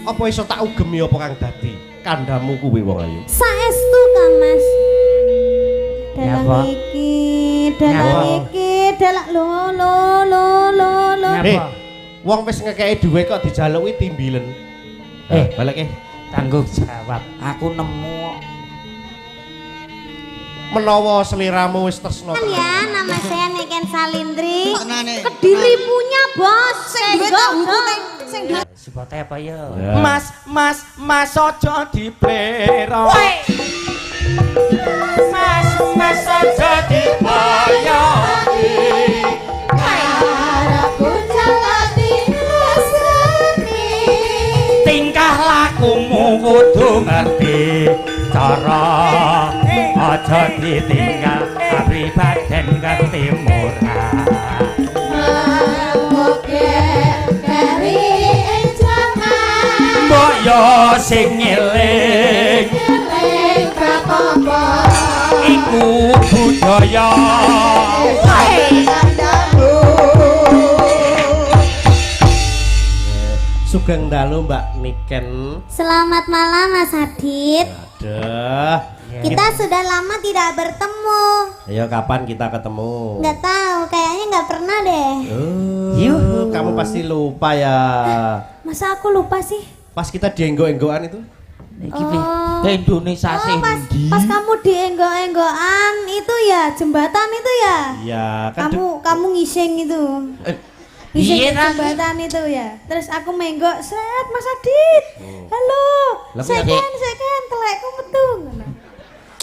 Apa iso tak ugemi apa kang dadi kandamu kuwi wong ayu? Saestu Kang Mas. Dalang iki, dalang lo. Wong wis ngekeki dhuwit kok dijaluki timbilen. Balik tanggung jawab. Aku nemu menawa seliramu wis tresno. Ya, nama saya Niken Salindri. Kediri punya bos. Sing sepote apa ya? Mas ojo diplero. Mas ojo diboyoni. Karaku jalani asrani. Tingkah lakumu kudu ngerti cara aja ditinggal pribaden ngerti murah. Mbok yo sing ngeling iku budaya. Sugeng dalu Mbak Niken. Selamat malam Mas Adit. Aduh. Kita sudah lama tidak bertemu. Ayo kapan kita ketemu? Nggak tahu, kayaknya nggak pernah deh. Kamu pasti lupa ya. Masa aku lupa sih? Pas kita dienggo-enggoan itu. Ke Indonesia sih. Pas kamu di enggok-enggokan itu ya, jembatan itu ya. Iya, kan Kamu ngising itu. Ngising Iya, di jembatan itu ya. Terus aku menggok, set Mas Adit. Halo. Seken, telekku metu.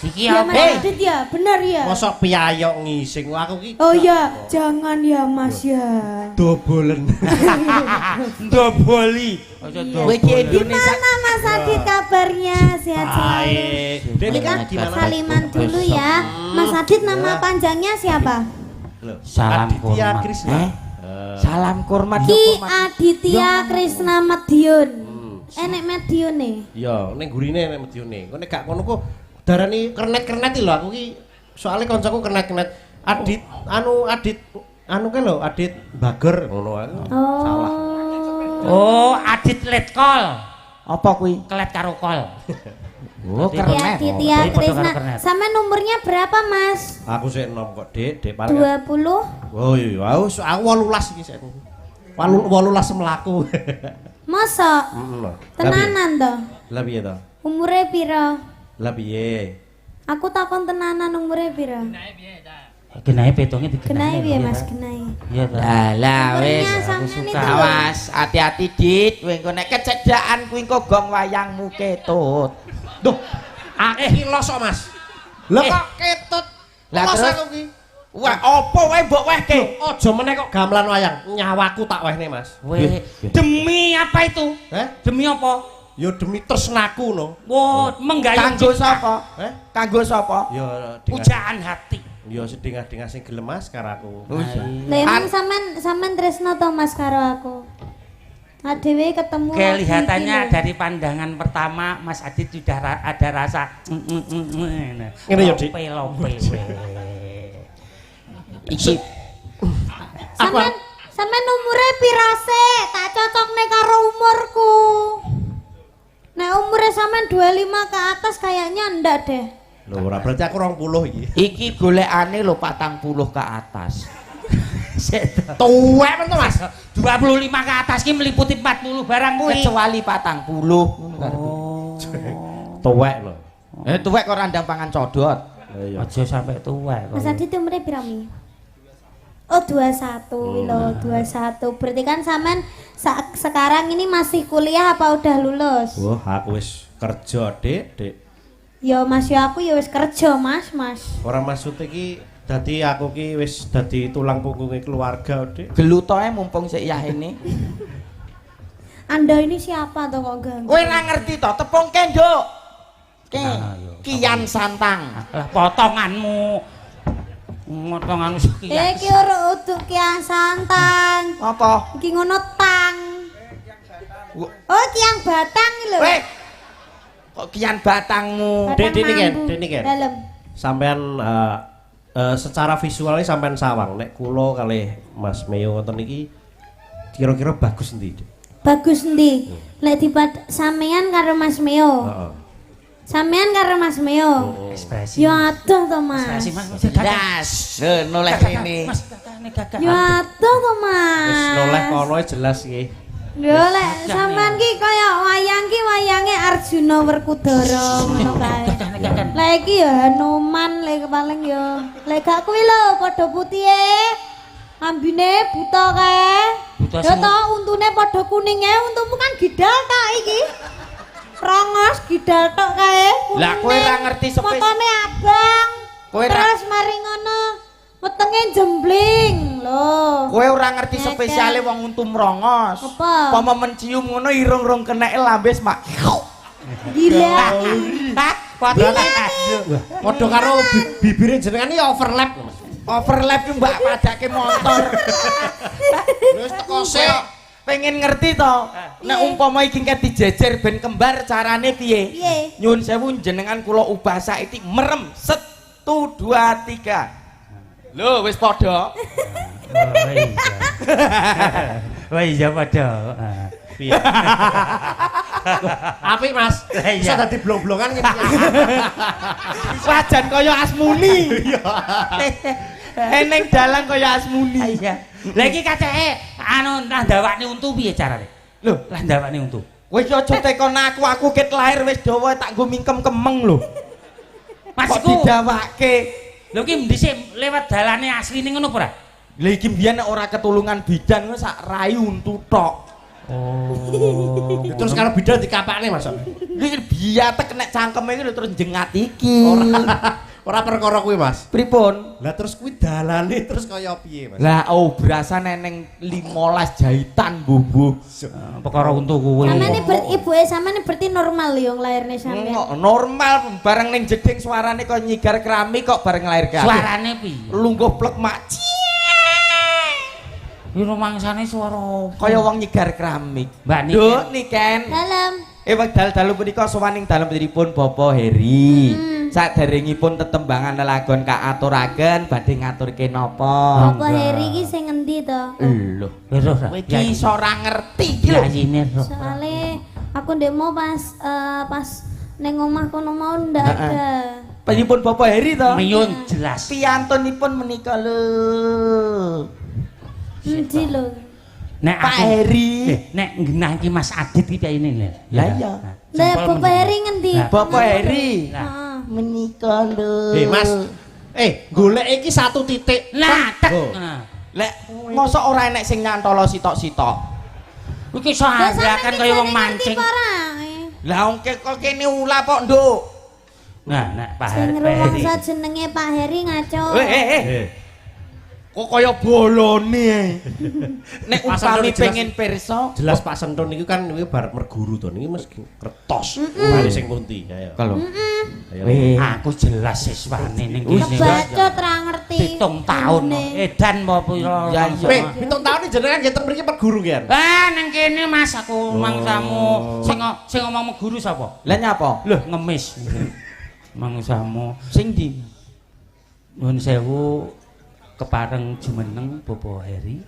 Iki Ya Mas apa? Adit ya, benar ya. mosok piyayok ngising aku ki. Oh ya, jangan ya Mas ya. Dobolen. Doboli. Gimana Mas Adit kabarnya? Sehat selalu. Baik. Dene kan gimana? Saliman dulu ya. Mas Adit nama panjangnya siapa? Loh, Salam Aditya kurma. Krisna. Salam kurma. Ki Aditya Krisna Madiun. Enek Madiun nih. Iya, ning gurine nek medione. Kok nek gak ngono kok darani kernet-kernet lho aku ki. Soale kancaku kernet-kernet. Adit ke lho, Adit Bager ngono aku. Salah. Oh, Adit letkol. Apa kuwi? Kelet karo kol. Oh, Ki kernet. Aditya Jadi foto Krisna. karo kernet. Sama nomornya berapa Mas? Aku sik enom kok, Dik paling. 20. Oh iya, aku 18 iki sik. 18 mlaku. Mosok? Tenanan toh? Lah piye to? Umure piro? Lah piye? Aku takon tenanan umure piro? Genahe petongnya Kenai digenahe. piye Mas Kenai? Iya ta. Lah wis Umurnya aku sampean suka. itu. Awas, hati-hati Dit, kowe engko nek kecedhakan kuwi engko gong wayangmu ketut. Duh, iki losok Mas. Lah kok ketut. Lah Los terus? aku ki. Wah, apa wae mbok wehke? Aja meneh kok gamelan wayang. Nyawaku tak wehne Mas. Weh, demi apa itu? Demi apa? Ya demi tresnaku no. Wow, menggayung Kanggo cipta. sapa? Kanggo sapa? Ya Pujaan hati. Ya sedengah-dengah sing gelem Mas karo aku. Lah emang sampean tresno to Mas karo aku? Adewe ketemu lagi Kelihatannya iki lho. dari pandangan pertama Mas Adit sudah ada rasa Ngene ya, Dik. lope. Iki Sampean umure piro sih? Tak cocokne karo umurku. Nek umure sampean 25 ke atas kayaknya ndak deh. Lho ora berarti aku 20 iki. iki golekane lho 40 ke atas. Tuwek men to Mas. 25 ke atas ki meliputi 40 barang kuwi. Kecuali 40 ngono karepe. Tuwek lho. Tuwek kok randang pangan codot. Iya. Aja sampai tua kok. Mas Adit umure piro mi? Oh 21 loh, 21. Berarti kan sampean sekarang ini masih kuliah apa udah lulus? Wah, aku wis kerja, Dik. Ya Mas ya aku ya wis kerja Mas. Ora maksud iki dadi aku ki wis dadi tulang punggunge keluarga, Dik. Gelutoke mumpung sik yahene. Anda ini siapa tuh kok ganggu? Kowe ora ngerti to, tepungke, Nduk. Ayo. Kian santang. Lah potonganmu. Potonganmu sekian. Iki ora uduk kiang santan. Apa? Iki ngono tang. Oh kiang batang lho. Weh. Kok kian batangmu? Batang Dek, mambu. Dalem. Sampean secara visualnya sampean sawang nek kula kalih Mas Meyo ngoten iki kira-kira bagus endi, Dik? bagus ndi? Lek sampean karo Mas Meo. Heeh. Sampean karo Mas Meo. Ekspresi. Ya adoh to, Mas. Ekspresi Mas. Das, noleh ini. Mas kakakne gagak. Ya adoh to, Wis Mas. noleh kono jelas iki. Lho lek sampean ki kaya wayang ki wayange Arjuna Werkudara ngono kae. Lah iki ya Hanuman lek paling ya. Lek gak kuwi lho padha putihe. Ambine buta kae. Buta Ya sing- to untune padha kuninge, untumu kan gidal tak iki. Rongos gidal tok kae. Lah kowe ora ngerti Motone abang. Kowe ra- Terus mari ngono wetenge jembling lho. Kowe ora ngerti Ngekek. spesiale wong untu mrongos. Apa? Apa mencium ngono irung-irung keneke lambes mak. Gila. Padha karo bibire jenengan iki overlap lho, Mas. Overlap ki mbak padake motor. Wis teko sik. Pengen ngerti to, nek umpama iki engke dijejer ben kembar carane piye? Piye? Nyuwun sewu jenengan kula ubah saiki merem 1 2 3. Lho wis padha. Wah iya padha. Piye? Apik, Mas. Iya. Bisa dadi blong-blongan ngene. Wajan kaya Asmuni. Eneng dalang kaya Asmuni. Iya. Lah iki kaceke anu ndawakne untu piye carane? Lho, Lah ndawakne untu. kowe aja tekon aku ket lahir wis dawa tak nggo mingkem kemeng lho. Mas Kok iku didawake? lho ki dhisik lewat dalane asline ngono apa ora? Lha iki mbiyen nek ora ketulungan bidan ngono sak rai untu tok. Oh. Terus kalau bidal dikapakne, Mas. Iki biatek nek cangkeme iki lho terus jengat iki. Ora perkara kuwi, Mas. Pripun? Lah terus kuwi dalane terus kaya piye, Mas? Lah berasa neneng 15 jahitan bubuh. Perkara untu kuwi. Samane ibuke samane berarti normal yo nglairne sampean. Normal bareng ning jeding suarane kok nyigar keramik kok bareng lahir Suarane piye? lungguh plek mak. Iki rumangsane swara Kaya wong nyigar keramik. Mbak Niken. Nduk Niken. Dalam. Wekdal dalu punika sowaning dalem putripun Bapak Heri. Saderengipun tetembangan lelagon kaaturaken badhe ngaturke napa? Apa Heri iki sing ngendi to? Lho, Lho, kowe iki iso ora ngerti iki lho. Yayine ro. Soale aku ndek mau pas ning omah kono mau ndak ada. Panjenengan Bapak Heri to? Miyun jelas. Piyantunipun menika lho. Endi lho? Nek Pak Heri. nek ngenah iki Mas Adit iki piye ini? Lah iya. Lah Bapak Heri ngendi? Lah, Bapak Heri. Heeh. Menika lho. Mas. Golek iki 1 titik. Nah, tek. Oh. Nah. Lek mosok ora enek sing nyantolo sitok-sitok. Iki iso akan kaya wong mancing. Lah wong kok kene ulah kok, Nduk. Nah, nek Pak Sing Heri. rumangsa jenenge Pak Heri ngaco. Kok kaya bolone. Nek Pasang upami jelas- pengen pirsa, Jelas Pak Sentun iki kan iki bar merguru to niki mesti kertos. Kali sing pundi ayo. kalau Ayo. Aku jelas siswane ning kene. Kebacut ra ngerti. 7 tahun edan apa pira. Ya, iya. Weh, 7 tahun iki jenengan nggih teng mriki merguru kian. Ah, nang kene Mas aku mangsamu. Sing ngomong guru sapa? lah nyapa? Loh, ngemis. Mangsamu. Sing ndi? Nuwun sewu kepareng jumeneng Bapak Heri.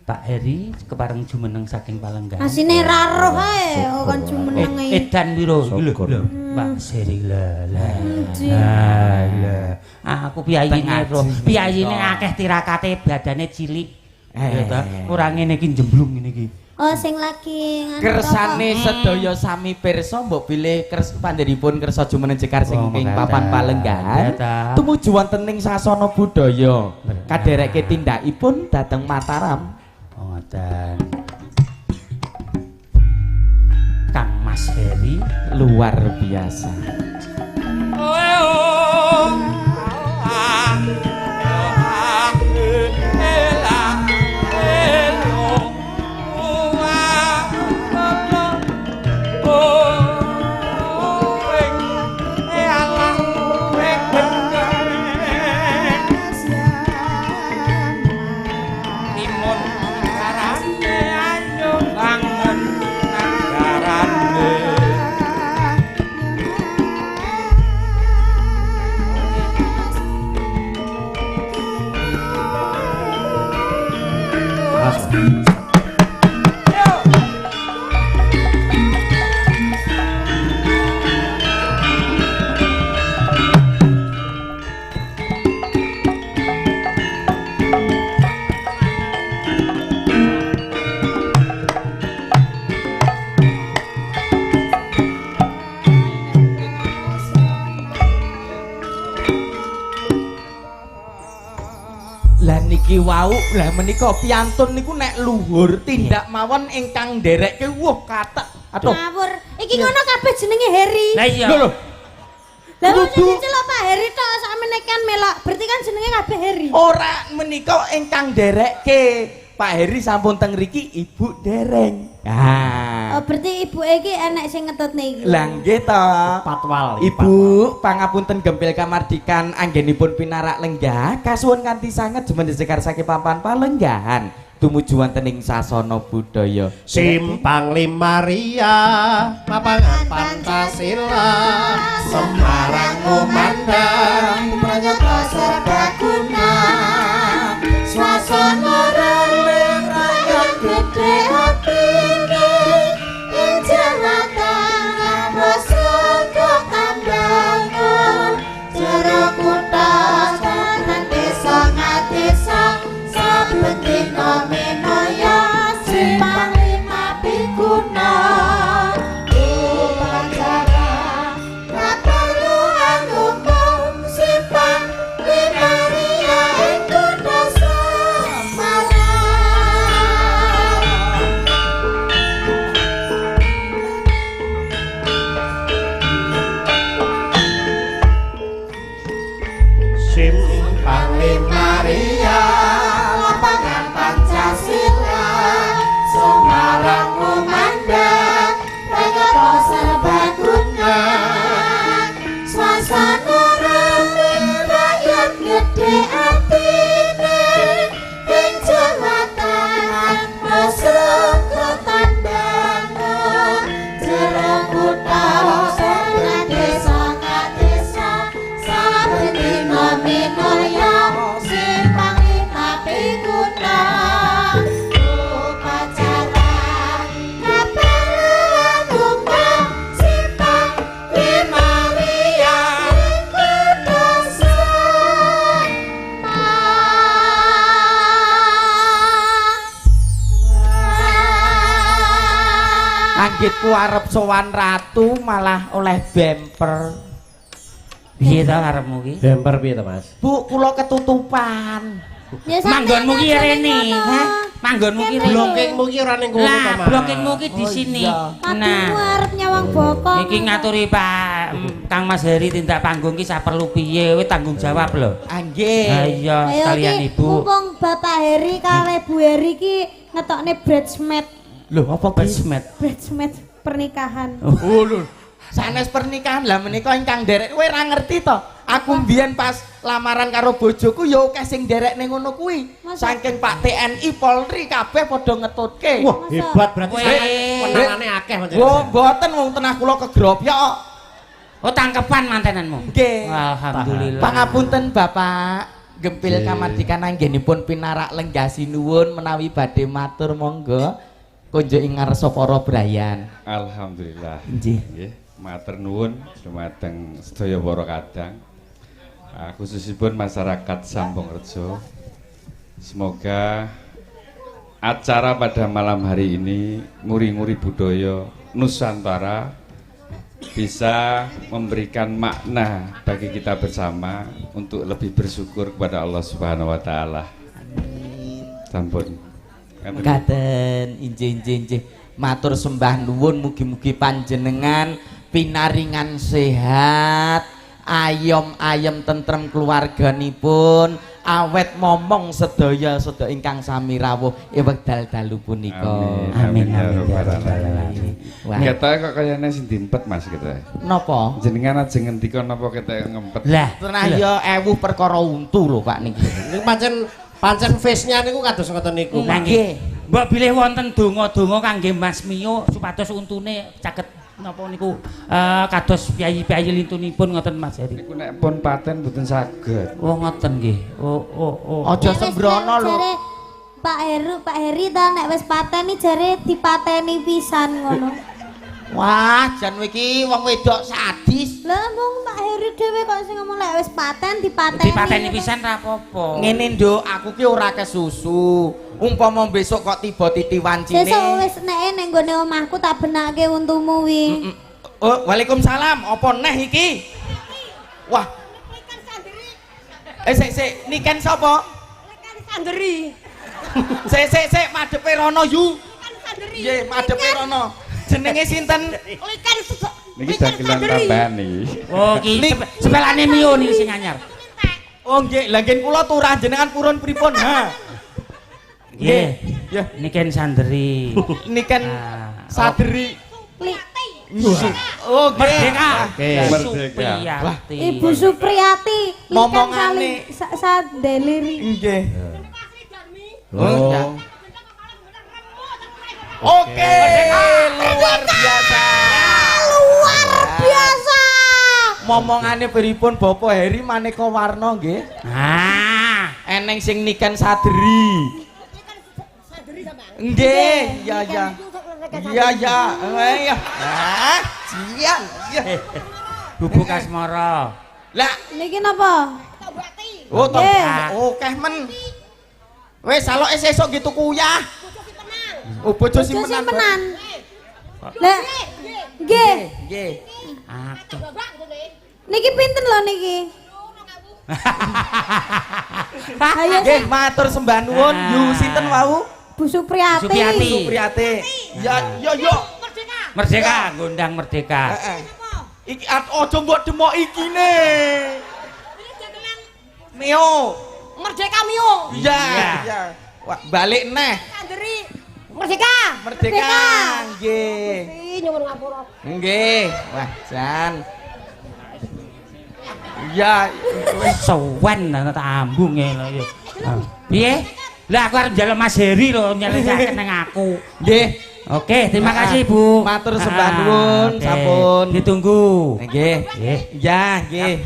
Pak Heri kepareng jumeneng saking Palenggan. Asine ra roh ae kan jumenenge. Edan piro? Syukur. Lho, Pak Seri lah. Endi. Aku piyayine roh. Piyayine akeh tirakate badane cilik. Ya ta? Ora ngene iki jemblung ngene iki. Oh sing lagi nganu Kersane sedaya sami pirsa mbok bilih pandheripun kersa jumeneng Jekar sing ing papan Palenggan. Tumuju wonten ing sasana budaya. Kadereke tindakipun dhateng Mataram. Ngoten. Kang Mas Heri Luar biasa. niki wau lah menika piantun niku nek luhur tindak mawon ingkang nderekke wuh kathek. Aduh. Ngawur. Iki ngono kabeh jenenge Heri. Lah iya. Lho. Lah wong sing celok Pak Heri tok sakmene kan melok. Berarti kan jenenge kabeh Heri. Ora menika ingkang nderekke. Pak Heri sampun teng mriki Ibu dereng. Oh, berarti ibu iki enek sing ngetutne iki. Lah nggih to. Patwal. Ibu, pangapunten gempil kamardikan anggenipun pinarak lenggah kasuwun kanthi sanget jumeneng saking papan palenggahan tumuju wonten ing sasana budaya. Simpang Limaria, Papangan Pancasila, Semarang Kumandang, Pranyata Serbaguna, Swasana Rame Rakyat Gede Hapine, ing Jawatan Wasaka Kambangun, Jero Kutas dan desa ngadesa, saben dina minaya simpang lima biguna. Upacara kaperluan umum simpang Limaria ing Kutha Semarang. Simpang Limaria, Lapangan Pancasila, Semarang Kumandang, Pranyata Serbaguna, Swasana rame rakyat gede atine, ing Jawatan Wasaka Kambangun, Jero Kutha lan desa ngadesa, saben dina minaya simpang lima biguna. Upacara kaperluan umum simpang Limaria ing Kutha Semarang. Anggitku arep sowan ratu malah oleh bemper. Piye ta karepmu ki? Bemper piye to, Mas? Bu, kula ketutupan. Ya sampeyan Manggonmu ki aja rene, ning kono. ha? Manggonmu ki rene. Blokingmu ki ora ning kono to, Lah, Mas. blokingmu ki di sini. Matimu Nah, arep nyawang bokong. iki ngaturi Pak Kang Mas Heri tindak panggung ki saperlu piye, kowe tanggung jawab lho. Anggih. Ha iya, Ayo sekalian ki, Ibu. mumpung Bapak Heri kare Bu Heri ki ngetokne bridesmaid. Lho, apa ki? Basmet. Bridesmaid pernikahan. Oh lho. Sanes pernikahan lah menika ingkang nderek kowe ora ngerti to. Aku mbiyen pas lamaran karo bojoku ya akeh sing nderekne ngono kuwi. Masa? Saking Pak TNI Polri kabeh padha ngetutke. Wah, hebat berarti Weh. penangane akeh pancen. Wah, mboten wong tenah kula kegrobyok kok. Oh, tangkepan mantenanmu. Nggih. Alhamdulillah. Pangapunten Bapak Gempil Kamardikan anggenipun pinarak lenggah sinuwun menawi badhe matur monggo konjo ing ngarsa para brayan. Alhamdulillah. Nggih. Nggih, matur nuwun dumateng sedaya para kadang. Khususipun masyarakat Sambongrejo. Semoga acara pada malam hari ini nguri-nguri budaya Nusantara bisa memberikan makna bagi kita bersama untuk lebih bersyukur kepada Allah Subhanahu wa taala. Sampun. Ngaten injih. Matur sembah nuwun mugi-mugi panjenengan pinaringan sehat, ayom-ayem tentrem keluarganipun, awet momong sedaya ingkang sami rawuh wekdal dalu punika. Amin, ya amin, rabbal ya rabbal alamin. Wah. Ketoke kok kayane sing diempet Mas ketoke. Napa? Jenengan aja ngendika napa ketoke ngempet. Lah, Tenah ya ewu perkara untu lho Pak niki. Niku pancen face-nya niku kados ngoten niku. Lah nggih. Mbok bilih wonten donga-donga kangge Mas Mio supados untune caket napa niku kados piyayi-piyayi lintunipun ngoten Mas Heri. Niku nek pun paten mboten saged. Oh ngoten nggih. Oh. Aja sembrono lho. Jare Pak Heri ta nek wis pateni jare dipateni pisan ngono. Wah, jan iki wong wedok sadis. Lah mung Pak Heri dhewe kok sing ngomong lek wis paten dipateni. Dipateni pisan ra apa-apa. Ngene Nduk, aku ki ora kesusu. Umpama besok kok tiba titi wancine. Sesuk wis nek ning gone omahku tak benake untumu wi. Oh, waalaikumsalam. Apa neh iki? Wah. Sik, niken sapa? Sanderi. Sik madhepe rono yu. Likan Sanderi. Nggih, madhepe rono. Jenenge sinten? Likan Niki dagelan tambahan niki. Oh, iki sepelane Mio niki sing anyar. Oh nggih, lha nggih kula turah jenengan purun pripun? Ha. Nggih. Ya, Niken Sanderi. niken Saderi. Oh, nggih. Merdeka. Oke. Supriyati. Ibu Supriyati. Momongane. Sadeliri. Nggih. Oh. Oke, luar biasa. Luar biasa. Momongane pripun Bapak Heri maneka warna nggih? Ah, Eneng sing niken Saderi. Nggih, ya. Iya. Ya. Ah, siap. Ya. bubuk asmara. Lah, Niki napa? oh to. Nggih. Oke men. Wis saloke sesuk gitu kuyah. Oh, bojo simpenan. Simpenan. Lah. Nggih. Nggih. Akeh. Niki pinten lho niki? Ayo Nggih, matur sembah nuwun. Yu sinten wau? Bu Supriyati. Supriyati. Supriyati. Ya, yo. Merdeka, ngundang merdeka. Iki aja mbok demok ikine. Mio. Merdeka Mio. Iya. Iya. Wah, balik neh. Sanderi. Merdeka. Merdeka. Nggih. Nyuwun ngapura. Nggih. Wah, Jan. Ya, Sowan ana tak ambunge lho ya. Piye? Lah aku arep njaluk Mas Heri lho nyelesaikan nang aku. nggih. Oke, terima kasih Bu. Matur sembah nuwun, oke. sampun. Ditunggu. Nggih. Nggih. Ya, nggih.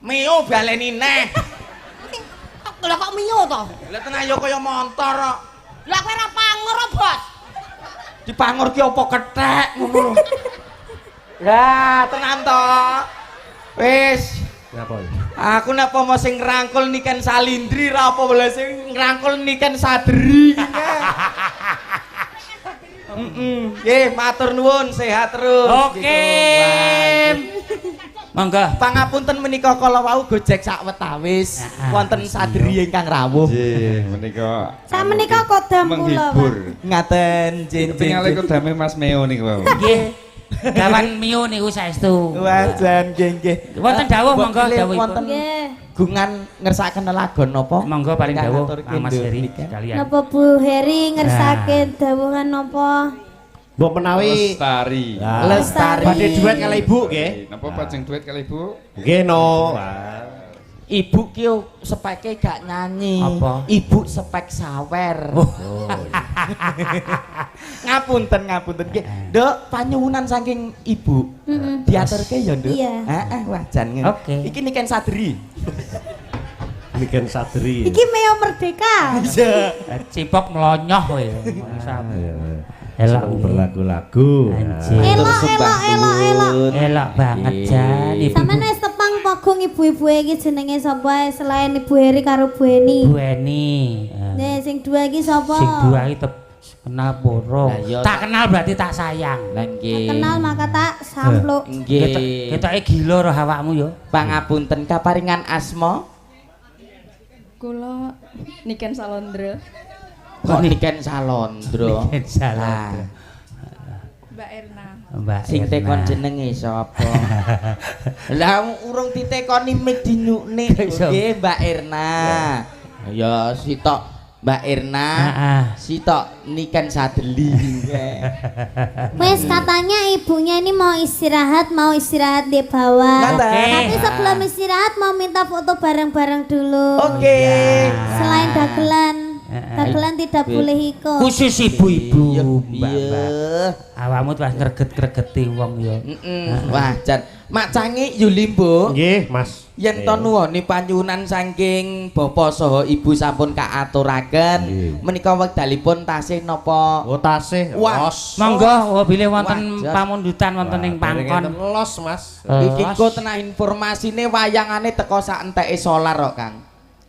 Mio baleni neh. Lah kok Mio to? Lah tenan ya kaya montor kok. Lah kowe ora pangur, Bos. Dipangur ki apa kethek ngono lho. Lah, tenan to. Wis. Napa? Aku nek pomo sing ngrangkul niken Salindri ra apa boleh sing ngrangkul niken Saderi. Nggih, matur nuwun, sehat terus. Oke. Monggo. Pangapunten menika kala wau gojek sak wetawis wonten Saderi ingkang rawuh. Nggih, menika Sakmenika kodam kula, menghibur. Pak. Ngaten Ketinggalan kodame Mas Meo niku, Pak. Nggih. Gawan Mio niku saestu. Wajan nggih. Wonten dawuh monggo dawuhipun. Wonten Nggih. gungan ngersakaken lelagon napa? Monggo paling Ingkang dawuh ngaturke Mas Nduk Heri nika. sekalian. Napa Bu Heri ngersake dawuhan napa? Mbok menawi Lestari. Lestari. badhe duet kali Ibu nggih. Napa pajeng duet kali Ibu? Nggih no. Ibu ki speke gak nyanyi. Apa? Ibu spek sawer. Ngapunten nggih. Nduk, panyuwunan saking Ibu. Diaturke ya, Nduk. Iya. Heeh, wajan ngene. Oke. Iki niken Saderi. Niken Saderi. Iki Meo Merdeka. Cipok melonyoh kowe. Elok berlagu-lagu. Anjir. Elok banget Jan. Ibu Sampeyan wis tepang pogong ibu-ibu iki jenenge sapa ae selain Ibu Heri karo Bu Eni. Bu Eni. Nih sing dua iki sapa? Sing dua iki kenal borong. Lah, iya, Tak kenal berarti tak sayang. Lah nggih. Kenal maka tak sampluk. Nggih. Ketoke gila roh awakmu yo. Pangapunten kaparingan asma. Kula Niken Salondra, Kok niken Salondra? Niken Salondra. Mbak Erna. Mbak Sing Erna. tekon jenenge sapa? Lah urung ditekoni mik dinyukne. Nggih, Mbak Erna. Ya sitok Mbak Erna. Heeh. Sitok niken Sadeli. Wes katanya ibunya ini mau istirahat di bawah. Oke. Tapi sebelum istirahat mau minta foto bareng-bareng dulu. Oke. Selain dagelan, dagelan tidak boleh ikut. Khusus ibu-ibu, Iya. Mbak. Awakmu tuh ngreget-gregeti wong yo. Wah, Jan. Mak Cangi Yulimbo. Nggih, Mas. Yen to nuwuni panyuwunan saking bapa saha ibu sampun kaaturaken menika wekdalipun tasih napa Oh tasih Wah. los. Monggo bilih wonten Wajar. pamundutan wonten ing pangkon. Los, Mas. iki kok tenah informasine wayangane teko sak enteke solar kok Kang.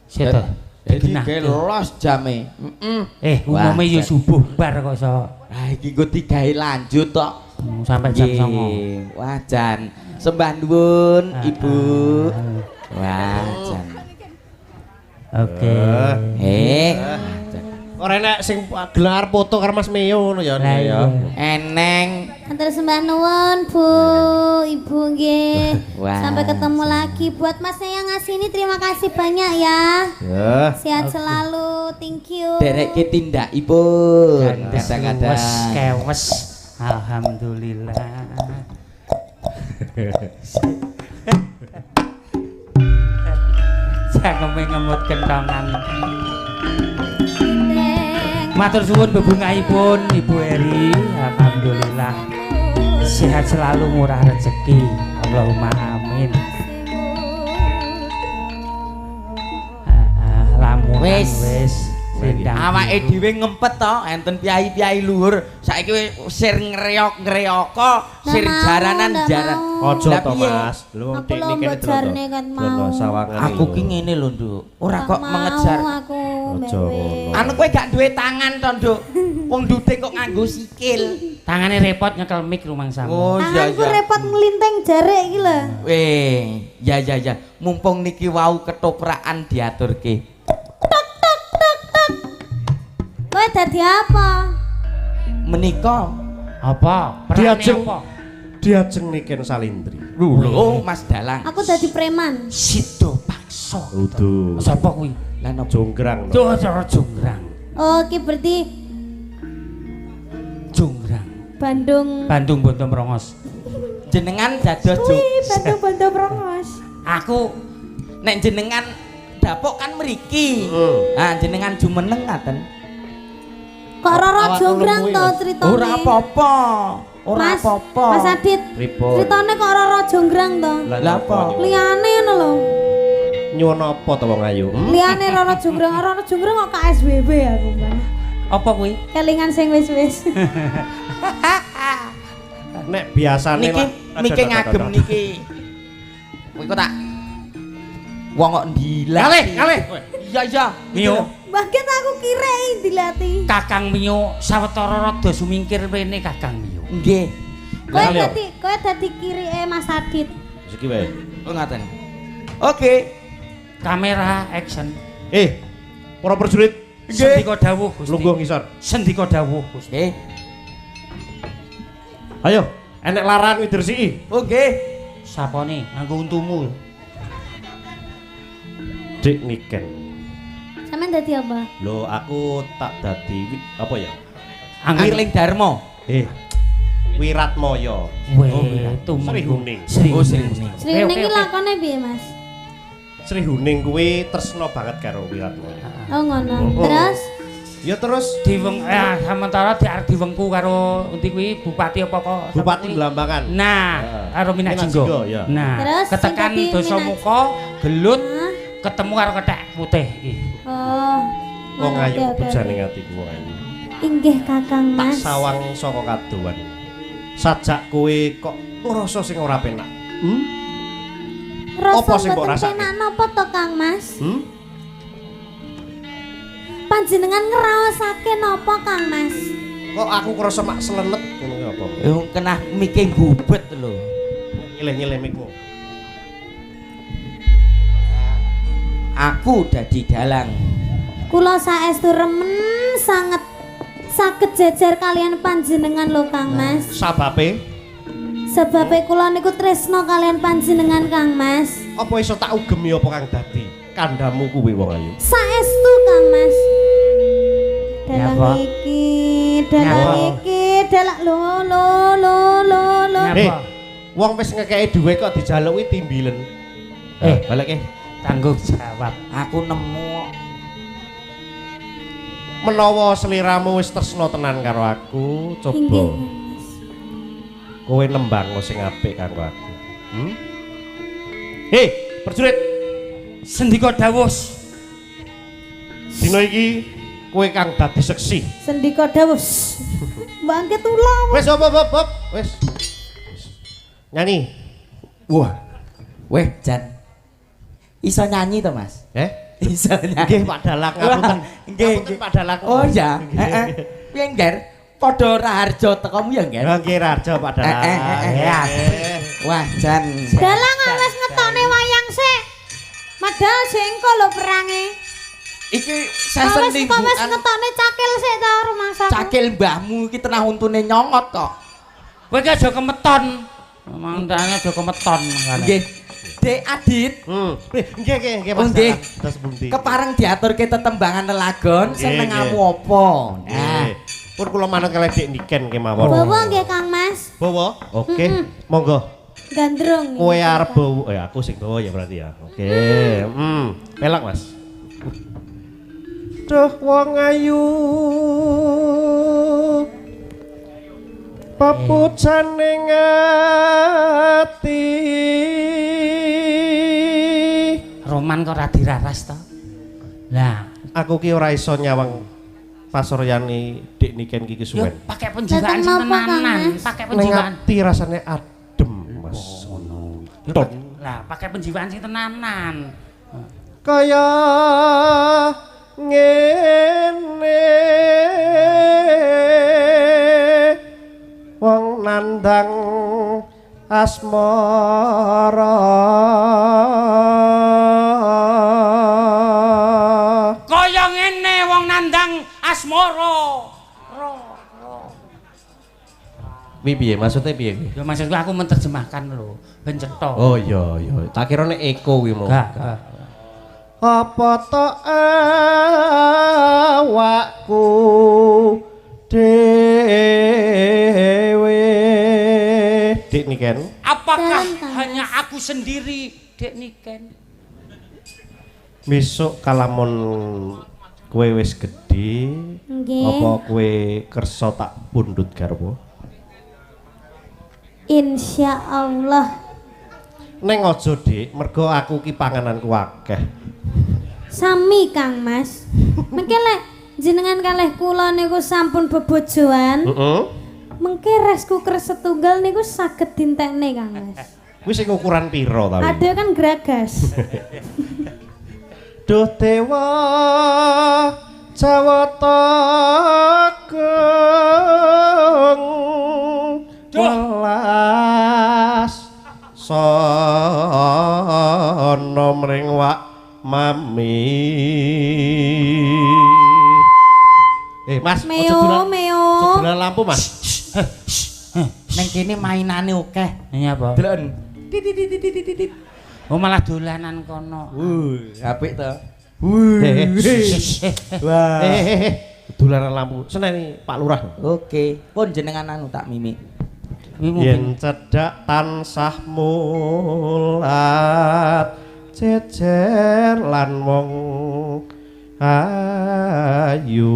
Seto. Jadi Digenah. ke los jame. Umume yo Wajar. subuh bar kok iso Ah iki kok digawe lanjut tok. sampai jam 09.00. Nggih, wajan. Sembah nuwun Ibu. Wajan. Oke. Ora enek sing gelar foto karo Mas Meo ngono ya. Lah iya. Eneng. Antar sembah nuwun Bu, Ibu nggih. Wah. Sampai ketemu lagi buat Masnya yang ngasih ini terima kasih banyak ya. Ya. Sehat selalu. Thank you. Derek ki tindakipun. Wes Kadang-kadang. kewes. Alhamdulillah. Jangan ngemut kentongan. Matur suwun bebungahipun Ibu Eri. Alhamdulillah. Sehat selalu, murah rezeki. Allahumma amin. Lamun wis Awake dhewe ngempet to, enten piyai-piyai luhur. Saiki sir ngreok-ngreoko, sir jaranan-jaran. Aja to Mas. Lho Aku lomba jarne kan mau. Aku ki ngene lho, Nduk. Ora kok mengejar. Aku Aja ngono. Anu kowe gak duwe tangan to, Nduk. Wong dude kok nganggo sikil. tangane repot nyekel mic rumangsamu. Oh iya Tanganku iya. repot ngelinteng jare iki lho. Ya. Mumpung niki wau ketoprakan diaturke. Kowe dadi apa? Menika Apa? Perane Diajeng. apa? Diajeng niken Salindri. lho Mas Dalang. Aku dadi preman. Sido pakso. Udu. Sapa kuwi? Lah napa? Jonggrang. Tuh cara jonggrang. Oh, ki berarti Jonggrang. Bandung Bondo Merongos. Jenengan dados Wih, Bandung Brongos. Aku nek jenengan dapuk kan mriki. Nah, jenengan jumeneng ngaten. Kok Roro Awak jonggrang nulung to kuwi, critane? Ora apa-apa. Ora Mas, apa-apa. Mas Adit. Pripun? Critane kok Roro jonggrang to? Lah apa? Liyane ngono lho. Nyuwun apa to wong ayu? Liyane Roro jonggrang kok KSBB aku, Bang. Apa kuwi? Kelingan sing wis-wis. Nek biasane Niki ngagem niki. Kowe kok tak wong kok ndilah. Kalih. Iya. Mio, Bahkan aku kira dilati. Kakang Mio sawetara rada sumingkir rene Kakang Mio. Nggih. Kowe dadi kirike Mas Adit. Iki wae. Oh ngaten. Oke. Kamera action. Para prajurit, Sendika dawuh Gusti. lungguh ngisor. Sendika dawuh Gusti. Nggih. Ayo, enek larangan wis diresiki. Oh nggih. Sapane nganggo untumu. Dik niken. Sampeyan dadi apa? Lho, aku tak dadi apa ya? Angling Darmo. Wiratmaya. Tumenggung. Sri Huning. Oh, Sri Huning. Sri Huning iki lakone piye, Mas? Sri Huning kuwi tresna banget karo Wiratmaya. Oh ngono. Terus Ya terus Sementara diarep diwengku karo endi kuwi bupati apa kok? Bupati Blambangan. Nah, karo Minajinggo. Minajinggo, ya. Nah, Terus ketekan sing dadi Dasamuka gelut Hah? ketemu karo kethek putih iki. Oh. Wong ngono, ayu oke, oke, bejane oke. atiku wong ayu. Inggih Kakang Tak Mas. sawang saka kadowan. Sajak kowe kok ngrasa sing ora penak. Rasa Apa sing mbok mboten rasake? penak napa to Kang Mas? Hmm? Panjenengan ngraosake napa Kang Mas? Kok aku ngrasa mak selenet ngono ki apa? Kena mike gubet lho. Nyilih-nyilih mikmu. Aku dadi dalang. Kula saestu remen sanget saged jejer kalian panjenengan lho Kang Mas. Sababe Sebabe kula niku tresno kalian panjenengan Kang Mas. apa iso tak ugemi apa kang dadi kandamu kuwi wong ayu? Saestu Kang Mas. Nyapa? Dalang iki, dalang lo. Nyapa? Wong wis ngekeki dhuwit kok dijaluki timbilen. Balik Tanggung jawab. Aku nemu menawa sliramu wis tresna tenan karo aku, coba Inggih Kang Mas. kowe nembang sing apik karo aku. Prajurit, Sendika dawuh. dina iki kowe kang dadi seksi. Sendika dawuh. Bangkit ulah. Wis hop. Wis. Nyanyi. Wah, weh Jan. Iso nyanyi to, Mas? Iso nyanyi. nggih Pak Dalang ngapunten. Nggih. Pak Dalang. Oh ya, piye Ngger? Padha raharja tekomu ya, Ngger? Nggih Raja Pak Dalang. Ya. Wah, Jan. Dalang wis ngetokne wayang sik. Madal sing engko lho perange. Iki sesen Kok wis lingkungan ngetokne cakil sik ta rumah sakit. cakil mbahmu iki tenah untune nyongot kok. Kowe ki aja kemeton. Mangdane aja kemeton mangane. Nggih. Dek Adit. Nggih Oh, Mas. nggih. Terus bukti. Kepareng diaturke tetembangan lelagon Nggih, senengamu nggih. apa? Nah, Pun kula manut kalih Dik Niken kemawon. Bawa nggih Kang Mas. Bawa. Oke. Monggo. Gandrung. Kowe arep bawa. Aku sing bawa ya berarti ya. Oke. Pelak Mas. Duh wong ayu. Papucaning ati. Roman kok ora diraras to. Lah, Aku ki ora iso nyawang pasoryane Dik Niken iki yo kesuwen. pakai penjiwaan Dateng sing napa, Kang tenanan, Mas? pakai Ning penjiwaan. ati rasane adem, Mas. Yo, lah, pakai penjiwaan sing tenanan. Kaya ngene wong nandang asmara Kaya ngene wong nandang asmara. piye maksudnya piye kuwi? Ya maksudku aku menerjemahkan lho, ben cetha. Oh iya iya tak kira nek eko kuwi mau Gak. apa to awakku dewe Dik Niken Apakah Tentang. hanya aku sendiri, Dek Niken? besok kalamun kowe wis gedhe Nggih. apa kowe kersa tak pundhut garwa Insya Allah. neng aja Dik mergo aku ki pangananku akeh Sami Kang Mas. Mengke lek jenengan kalih kula niku sampun bebojoan, heeh mengke rice cooker setunggal niku saged dintekne Kang Mas. kuwi sing ukuran pira ta Ada kan geragas. Duh dewa Jawata Agung welas sono mring wak mami Mas Meo, meo. sebelah lampu Mas neng kene mainane akeh. Ini apa? Delon. Oh malah dolanan kono. Apik to. Wah dolanan lampu seneni Pak Lurah Oke, pun jenengan anu tak mimi. yen cedhak tansah mulat jejer lan wong ayu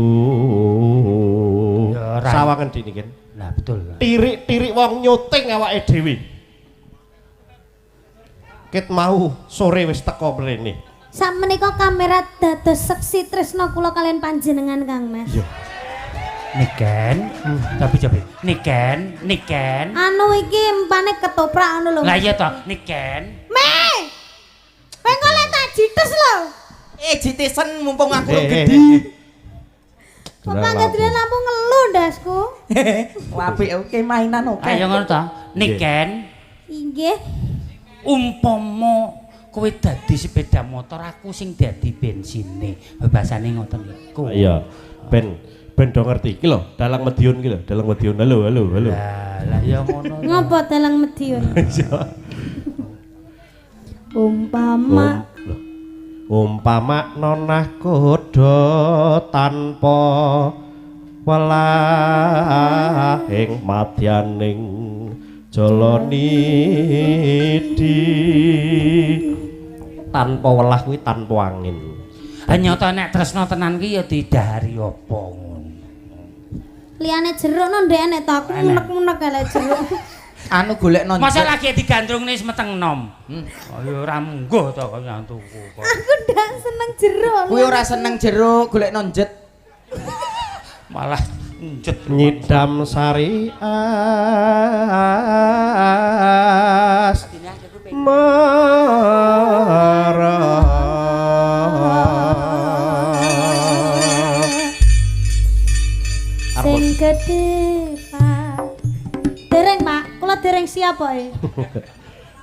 Ya, Rai. sawangen Dik Niken Lah betul. tirik-tirik wong nyuting awake dhewe ket mau sore wis teko mrene Sak menika kamera dados seksi tresno kula kalian panjenengan Kang Mas. Niken, tapi coba. Niken. Anu iki empane ketoprak anu lho. Lah iya toh, Niken. Me. Pengen kok lek tak jites lho. Jitisen mumpung aku lu Eh, gedhi. Bapak ngedren lampu ngelu ndasku. Apik oke mainan oke. Ayo ngono toh. Niken, Inggih. umpama kowe dadi sepeda motor, aku sing dadi bensine. Bebasane ngoten iku. iya ben do ngerti iki lho dalang Madiun iki lho dalang Madiun halo Lah ya ngono. Ngopo dalang Madiun? Umpama umpama nonah kuda tanpa welah ing madyaning jalani di tanpa welah kuwi tanpa angin Hanya to nek tresno tenan ki ya didahari apa ngono. liyane jeruk no ndek enek to aku munek-munek kalek jeruk. Anu golek non. Masa lagi digandrungne semeteng nom. Ayo ora mungguh to kok yang tuku kok. Aku ndak seneng jeruk. Kuwi ora seneng jeruk golek nonjet. Malah njet nyidam sari as marah Sing gedhe Pak. Dereng Pak, kula dereng siap poe.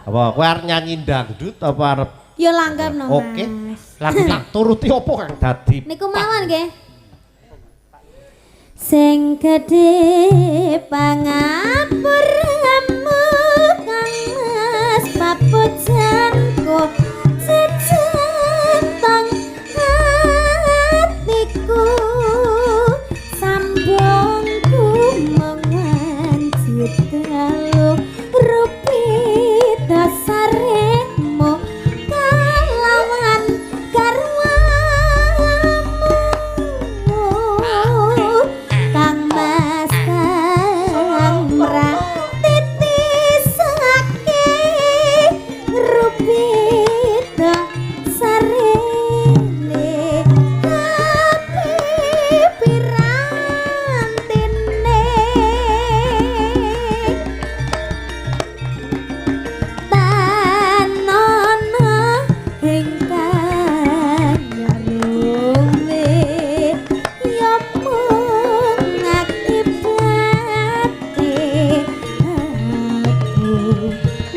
apa kowe arep nyanyi dangdut apa arep Ya langgam no, Mas. Oke. Lagu tak turuti apa kang dadi? Niku mawon nggih. Sing gedhe pangapuramu kang Mas papujanku cecetang hatiku sambungku menganjit dalu rupi dasaremu kalawan garwamu kang Mas kang titisake rupi dasarene tapi pirantine tanono ingkang nyarume ya mung ngakibate aku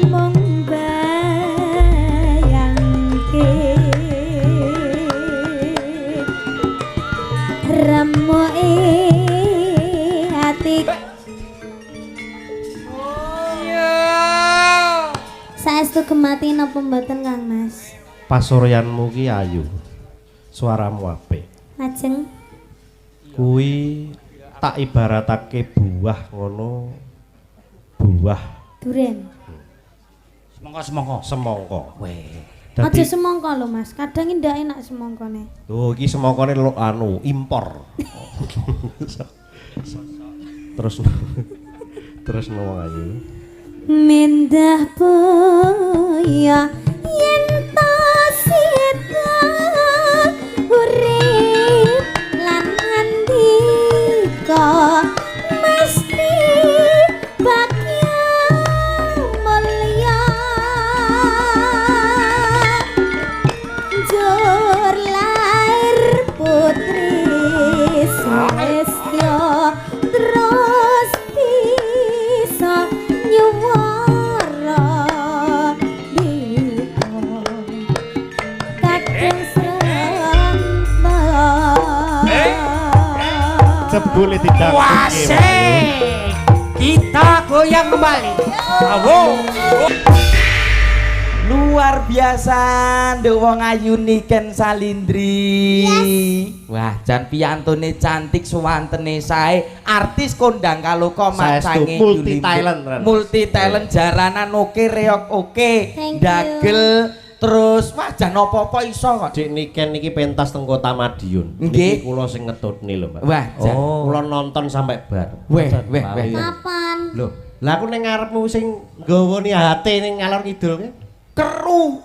mung bayangke remuke ati saestu gemati napa mboten Kang Mas? Pasuryanmu ki ayu. Suaramu apik. Lajeng Kuwi tak ibaratake buah ngono. Buah duren. Semongko-semongko. semangka. Weh. Aja Dadi semangka lho Mas, kadang ndak enak semangkane. lho iki semangkane impor. Terus terus ngomong ayu. Mindah boya yen ta sida urip lan andika mesti bagya mulya jur lair putri Selestya terus bisa nyuwara dika kadang seranta Jebule didangke. Wasik. Kita goyang kembali. Awo. Luar biasa nduk wong ayu Niken Salindri. Wah, jan piyantune cantik suwantene sae, artis kondang kaloka Saestu macange multi talent, Ren. multi talent jaranan oke reok oke, Thank you. dagel terus wah jan apa-apa iso kok. Dik Niken iki pentas teng Kota Madiun. Nggih. Niki kula sing ngetutne lho, Mbak. Wah, jan. Kula nonton sampai bar. Weh, weh, weh. kapan Lho, lah aku ning ngarepmu sing nggawa ni hati ning ngalor kidul ke? Keru.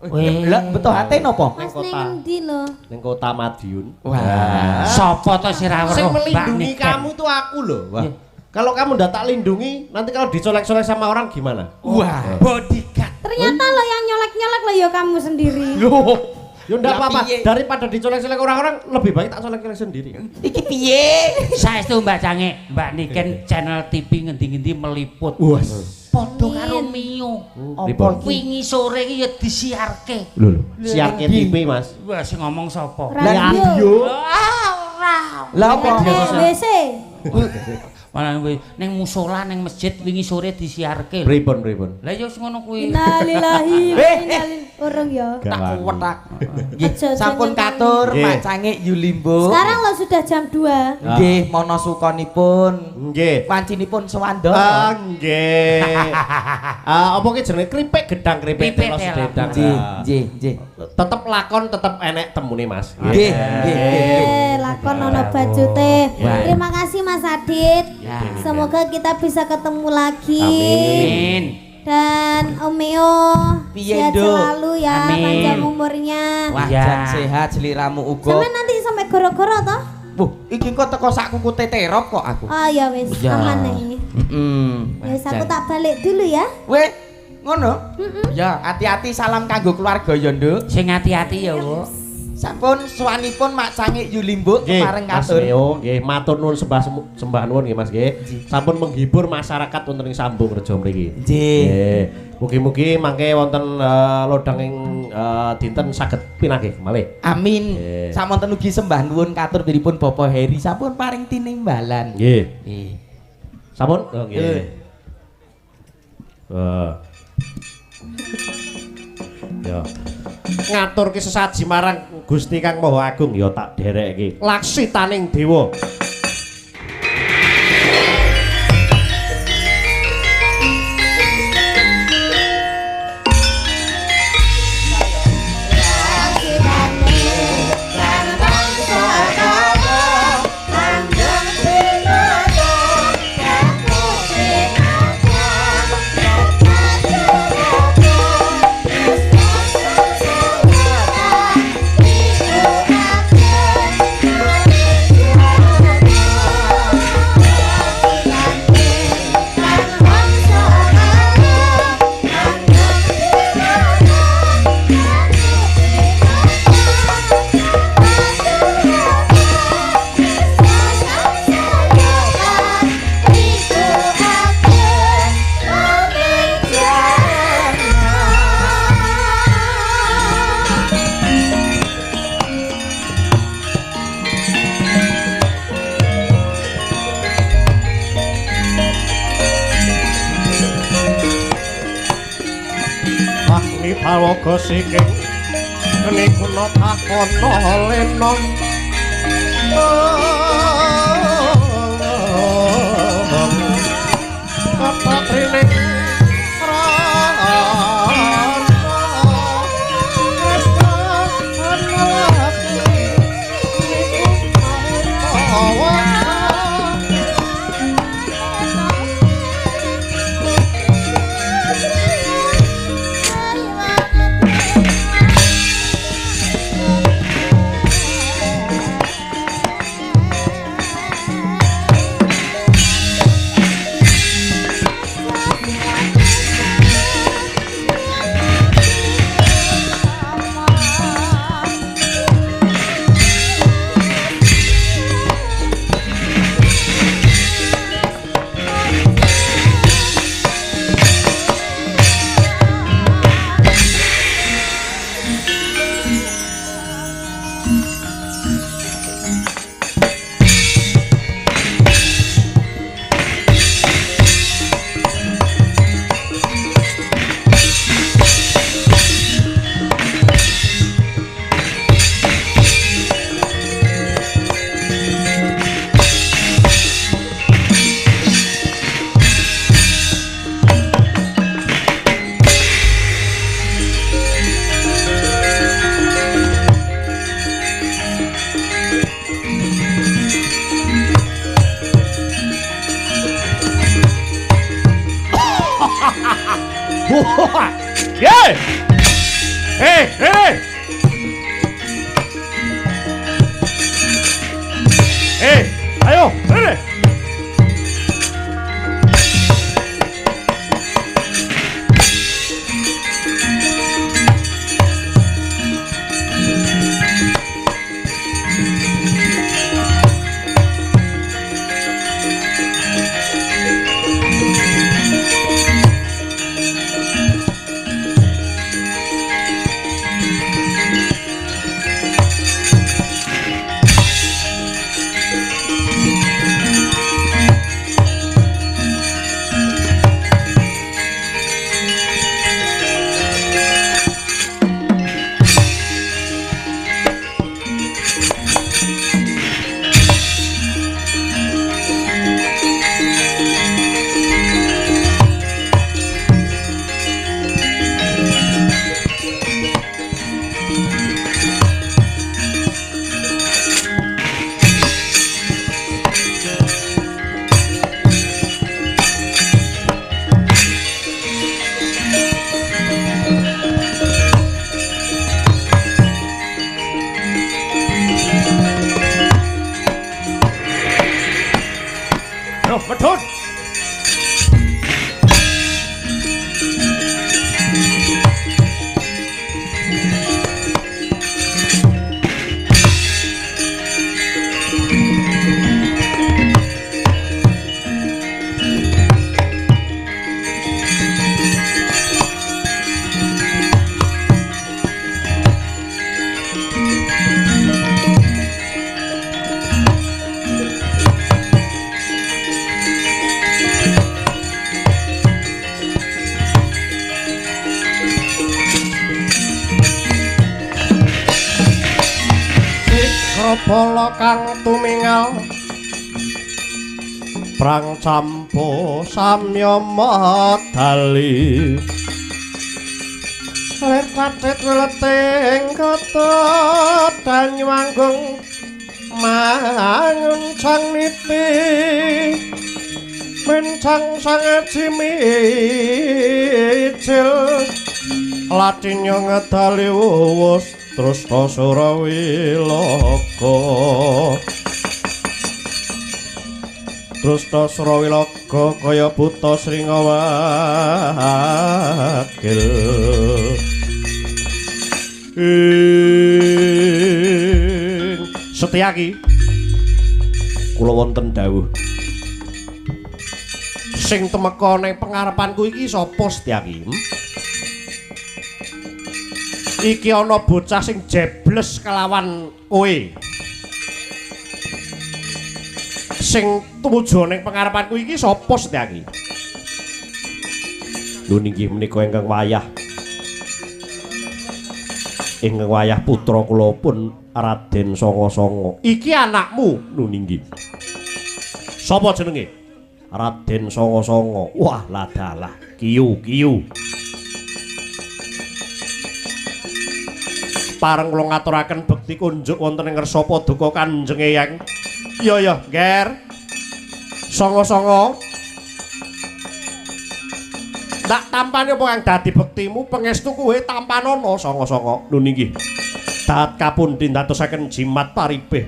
Weh. Lah betul hate napa? Mas ning kota. endi lho? Ning Kota Madiun. Wah. Sopo to sira weruh? Sing Mbak melindungi Niken? kamu itu aku loh. Wah. Kalau kamu ndak tak lindungi, nanti kalau dicolek-colek sama orang gimana? Wah. Bodyguard. Ternyata lo yang nyolek-nyolek lo ya kamu sendiri. Loh, ya ndak Lah, apa-apa. piye? Daripada dicolek-colek orang-orang, lebih baik tak colek-colek sendiri kan. Iki piye? Saestu Mbak Cange, Mbak Niken channel TV ngendi-ngendi meliput. Wah. Padha karo Mio. Pripun? Wingi sore iki ya disiarke. Lho, siarke TV, Mas. Wah, sing ngomong sapa? Radio. Lah apa? WC. Malah kuwi ning musala ning masjid wingi sore disiarke. Pripun. Lah ya wis ngono kuwi. Innalillahi wa inna ilaihi urung ya. Tak wetak. Nggih, Aja sampun jangan katur Nggih. Mak Cange Yulimbo. Sekarang lo sudah jam 2. Nggih, mono sukonipun. Nggih. Wancinipun sewandara. Ah, nggih. Apa ki jenenge kripik gedang kripik Kripik telos telos. dedang. Nggih. Tetep lakon tetep enek temune, Mas. Nggih. Lakon ono bajute. Wah. Terima kasih Mas Adit. Ya. Semoga kita bisa ketemu lagi. Amin. Dan Om Meo Piye, sehat Nduk? selalu ya, Amin. panjang umurnya. Wah, Ya. jan sehat seliramu uga. Sampai nanti sampai goro-goro toh? Wuh, iki kok teko sak kuku teterop kok aku. Oh ya wis, Ya. aman nih. Wis aku tak balik dulu ya. Weh, ngono? Ya, hati-hati salam kanggo keluarga ya, Nduk. Sing hati-hati ya, Bu. Sampun suwanipun Mak Cangik Yulimbuk Nggih, kepareng Mas katur. Meo, nggih matur nuwun sembah nuwun nggih Mas nggih. Sampun menghibur masyarakat wonten ing Sambung Rejo mriki. Nggih. Nggih. Mugi-mugi mangke wonten lodang ing dinten saged pinanggih malih. Amin. Nggih. Samonten ugi sembah nuwun katur piripun Bapak Heri sampun paring tinimbalan. Nggih. Nggih. Sampun? Oh nggih. Ya. Ngaturke sesaji marang Gusti Kang Maha Agung ya tak dherekke. Laksitaning dewa. Paloga siking niku no takono lenon kata trining Ye! Hey, hey! Hey, ayo, rene! bala kang tumingal prang campo samya madali Ler katet weleting ketut Banyuwanggung manguncang niti mencang sangat cimicil Latinya ngedali wuwus terus Surawilaga terus Surawilaga kaya buta Sringawakil Setyaki kula wonten dawuh sing temeka ning pengarepanku iki sapa Setyaki iki ana bocah sing jebles kelawan kowe sing tumuju ning pengarepanku iki sapa Setyaki lho nggih menika ingkang wayah putra kula pun Raden Sanga-Sanga iki anakmu lho nggih sapa jenenge Raden Sanga-Sanga wah ladalah kiyu pareng kula ngaturaken bekti kunjuk wonten ing ngarsa paduka Kanjeng Eyang. Iya, Nger. Sanga-sanga. Tak tampani apa kang dadi bektimu pangestu kowe tampanana sanga-sanga. Lho nggih. Dahat kapundi ndadosaken jimat paribeh.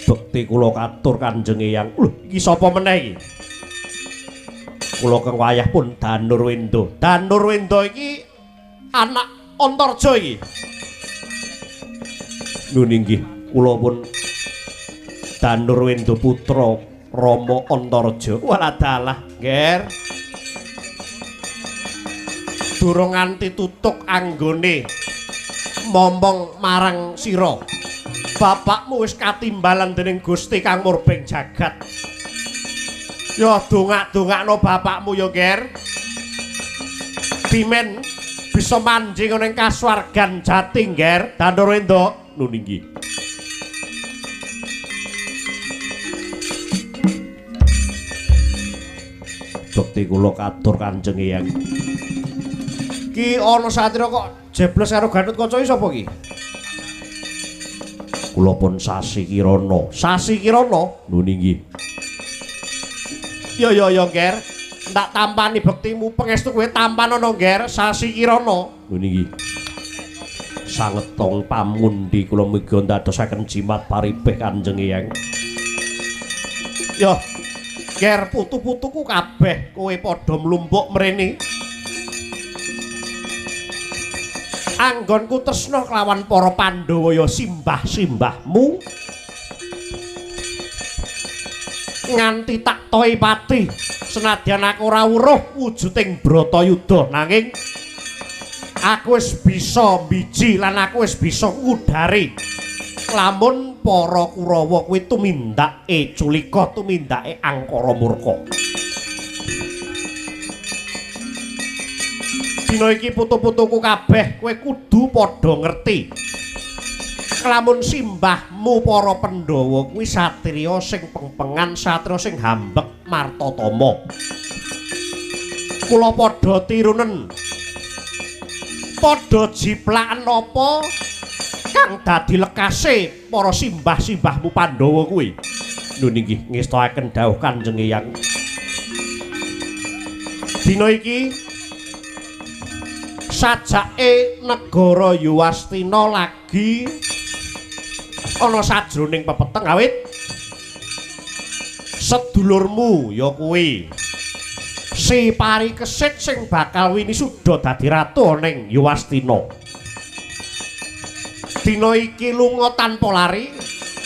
Bekti kula katur Kanjeng Eyang. Lho, iki sapa meneh iki? Kula kang wayah pun Danurwenda. Danurwenda iki anak Antarja iki. Lho nggih, kula pun Danurwenda putra Rama Antarja. Waladalah, Nger. Durung nganti tutuk anggone momong marang sira. Bapakmu wis katimbalan dening Gusti kang murbeng jagat. Ya dongak-dongakno bapakmu ya, Nger. Bimen bisa manjing ning kasuwargan jati, Nger. Danurwenda nun inggih. Bekti kula katur Kanjeng Eyang. Ki ana satira kok jebles karo Gatotkaca iki sapa ki? Kula pun Sasi Kirana. Sasi Kirana nun inggih. Ya, Nger. Tak tampani bektimu pangestu kowe tampanana, Nger. Sasi Kirana. Lho niki. Sangetong pamundi kula muga ndadosaken jimat paribeh Kanjeng Eyang. Yo, Nger, putu-putuku kabeh kowe padha mlumpuk mrene. Anggonku tresna kelawan para Pandhawa ya simbah-simbahmu. Nganti tak tohi pati senadyan aku ora weruh wujuding Bratayuda nanging aku wis bisa biji lan aku wis bisa ngudari lamun para Kurawa kuwi tumindake culika tumindake angkara murka. Dina iki putu-putuku kabeh kowe kudu padha ngerti. Lamun simbahmu para Pandhawa kuwi satriya sing pengpengan, satriya sing hambek martatama. Kula padha tirunen. Padha jiplaken apa kang dadi lekase para simbah-simbahmu Pandhawa kuwi. Lho niki ngestakaken dawuh Kanjeng Eyang. Dina iki sajake negara Yuwastina lagi ana sajroning pepeteng awit sedulurmu ya kuwi si Parikesit sing bakal winisuda dadi ratu ning Yuwastina. Dina iki lunga tanpa lari,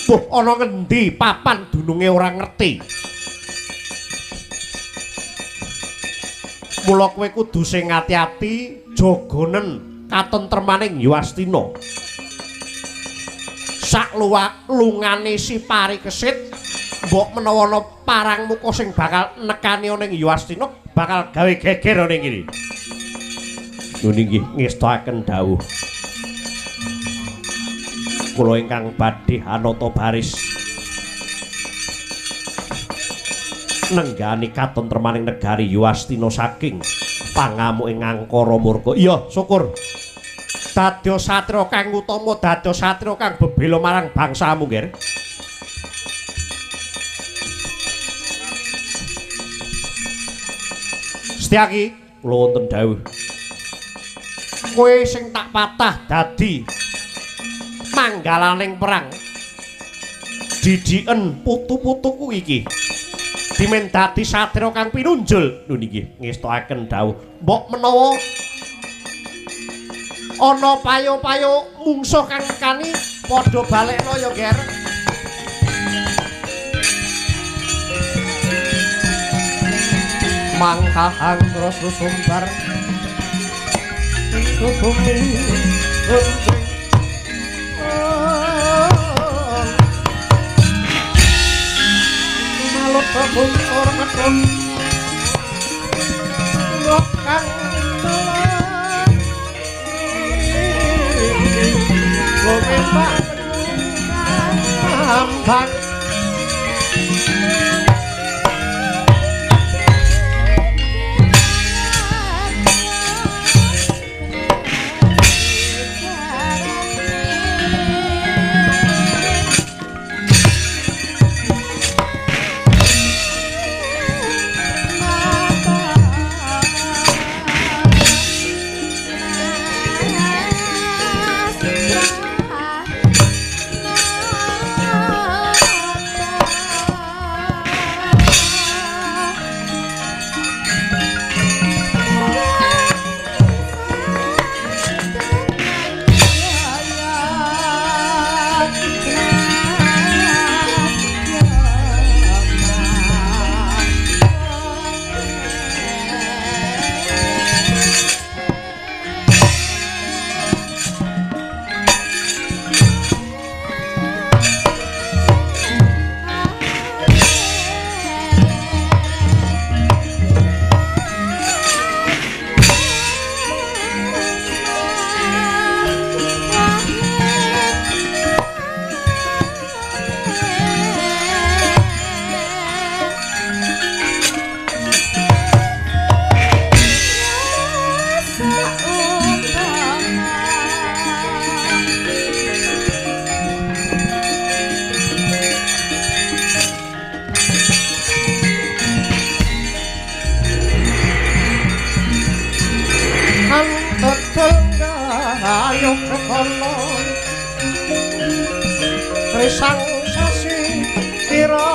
buh ana ngendi papan dununge ora ngerti. Mula kowe kudu sing ati-ati jogonen katentremaning Yuwastina. Sak lungane si Parikesit mbok menawa ana parang muka sing bakal nekani ning Yuwastina bakal gawe geger ning kene. Lho nggih ngestakaken dawuh. kula ingkang badhe anata baris nenggani katentremaning negari Yastina saking pangamuking Angkara Murka. Iya, syukur. Dadya satriya kang utama, dadya satriya kang bebela marang bangsamu, nggih. Setyaki, kula wonten dawuh. Kowe sing tak patah dadi manggalaning perang. Didiken putu-putuku iki. Dimen dadi satriya kang pinunjul. Lho niki ngestakaken dawuh. Mbok menawa ana payo-payo mungsuh kang kani padha balekno ya, Ger. Mangkahang terus sumbar bumi malut kabuntur ketun lokang Gomembak ambang Risang sasi kirana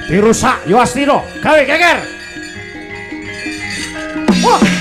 Dirusak Yowastira, gawe geger. Wah.